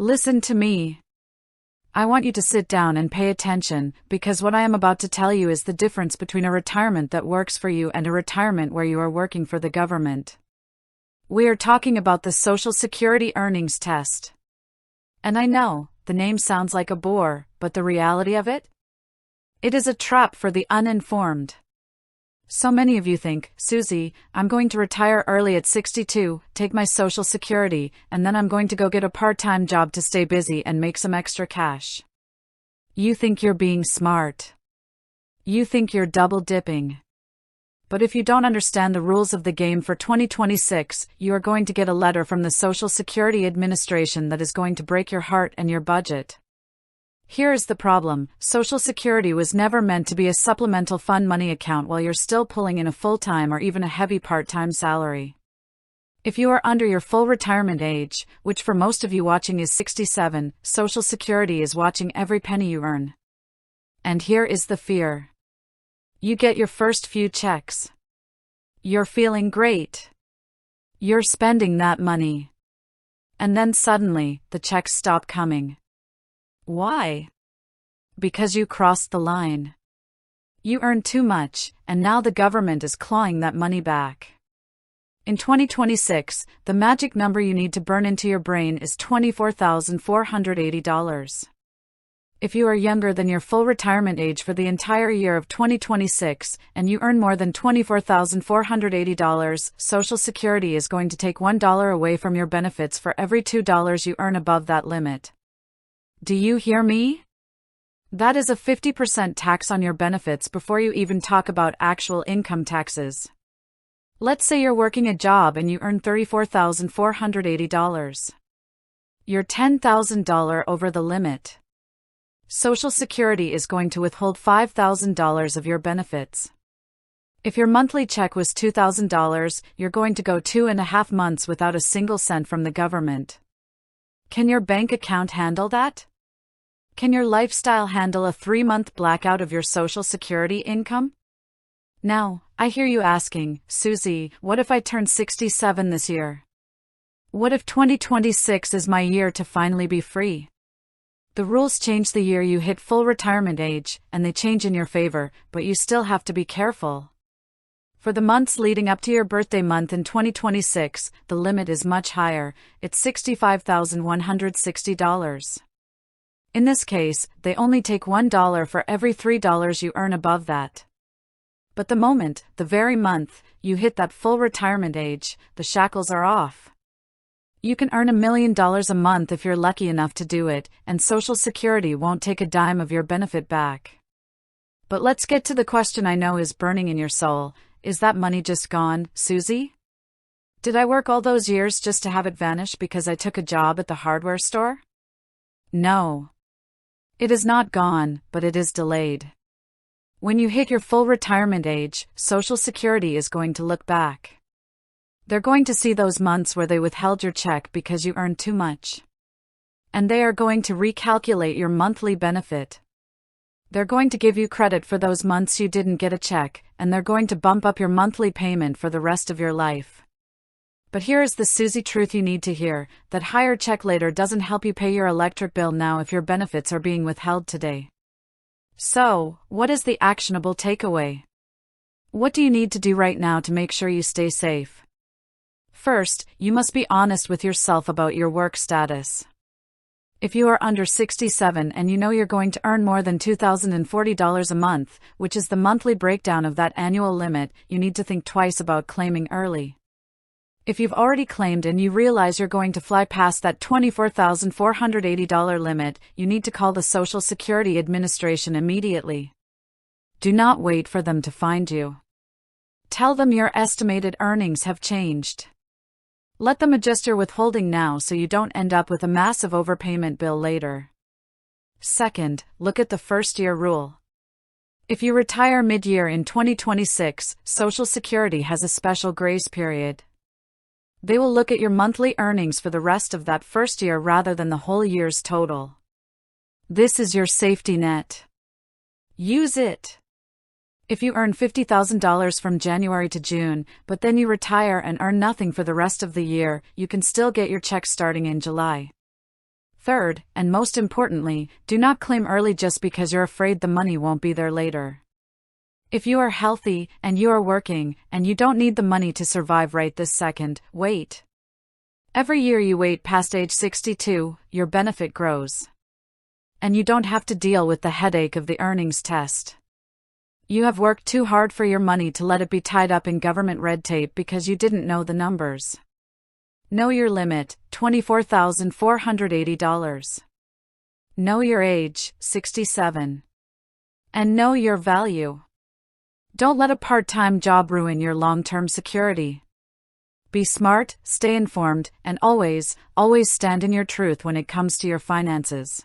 Listen to me. I want you to sit down and pay attention, because what I am about to tell you is the difference between a retirement that works for you and a retirement where you are working for the government. We are talking about the Social Security earnings test. And I know, the name sounds like a bore, but the reality of it? It is a trap for the uninformed. So many of you think, Susie, I'm going to retire early at 62, take my Social Security, and then I'm going to go get a part-time job to stay busy and make some extra cash. You think you're being smart. You think you're double-dipping. But if you don't understand the rules of the game for 2026, you are going to get a letter from the Social Security Administration that is going to break your heart and your budget. Here is the problem: Social Security was never meant to be a supplemental fund money account while you're still pulling in a full-time or even a heavy part-time salary. If you are under your full retirement age, which for most of you watching is 67, Social Security is watching every penny you earn. And here is the fear. You get your first few checks. You're feeling great. You're spending that money. And then suddenly, the checks stop coming. Why? Because you crossed the line. You earned too much, and now the government is clawing that money back. In 2026, the magic number you need to burn into your brain is $24,480. If you are younger than your full retirement age for the entire year of 2026, and you earn more than $24,480, Social Security is going to take $1 away from your benefits for every $2 you earn above that limit. Do you hear me? That is a 50% tax on your benefits before you even talk about actual income taxes. Let's say you're working a job and you earn $34,480. You're $10,000 over the limit. Social Security is going to withhold $5,000 of your benefits. If your monthly check was $2,000, you're going to go 2.5 months without a single cent from the government. Can your bank account handle that? Can your lifestyle handle a 3-month blackout of your Social Security income? Now, I hear you asking, Susie, what if I turn 67 this year? What if 2026 is my year to finally be free? The rules change the year you hit full retirement age, and they change in your favor, but you still have to be careful. For the months leading up to your birthday month in 2026, the limit is much higher. It's $65,160. In this case, they only take $1 for every $3 you earn above that. But the moment, the very month, you hit that full retirement age, the shackles are off. You can earn $1 million a month if you're lucky enough to do it, and Social Security won't take a dime of your benefit back. But let's get to the question I know is burning in your soul. Is that money just gone, Susie? Did I work all those years just to have it vanish because I took a job at the hardware store? No. It is not gone, but it is delayed. When you hit your full retirement age, Social Security is going to look back. They're going to see those months where they withheld your check because you earned too much. And they are going to recalculate your monthly benefit. They're going to give you credit for those months you didn't get a check, and they're going to bump up your monthly payment for the rest of your life. But here is the Susie truth you need to hear: that higher check later doesn't help you pay your electric bill now if your benefits are being withheld today. So, what is the actionable takeaway? What do you need to do right now to make sure you stay safe? First, you must be honest with yourself about your work status. If you are under 67 and you know you're going to earn more than $2,040 a month, which is the monthly breakdown of that annual limit, you need to think twice about claiming early. If you've already claimed and you realize you're going to fly past that $24,480 limit, you need to call the Social Security Administration immediately. Do not wait for them to find you. Tell them your estimated earnings have changed. Let them adjust your withholding now so you don't end up with a massive overpayment bill later. Second, look at the first-year rule. If you retire mid-year in 2026, Social Security has a special grace period. They will look at your monthly earnings for the rest of that first year rather than the whole year's total. This is your safety net. Use it. If you earn $50,000 from January to June, but then you retire and earn nothing for the rest of the year, you can still get your check starting in July. Third, and most importantly, do not claim early just because you're afraid the money won't be there later. If you are healthy, and you are working, and you don't need the money to survive right this second, wait. Every year you wait past age 62, your benefit grows. And you don't have to deal with the headache of the earnings test. You have worked too hard for your money to let it be tied up in government red tape because you didn't know the numbers. Know your limit, $24,480. Know your age, 67. And know your value. Don't let a part-time job ruin your long-term security. Be smart, stay informed, and always stand in your truth when it comes to your finances.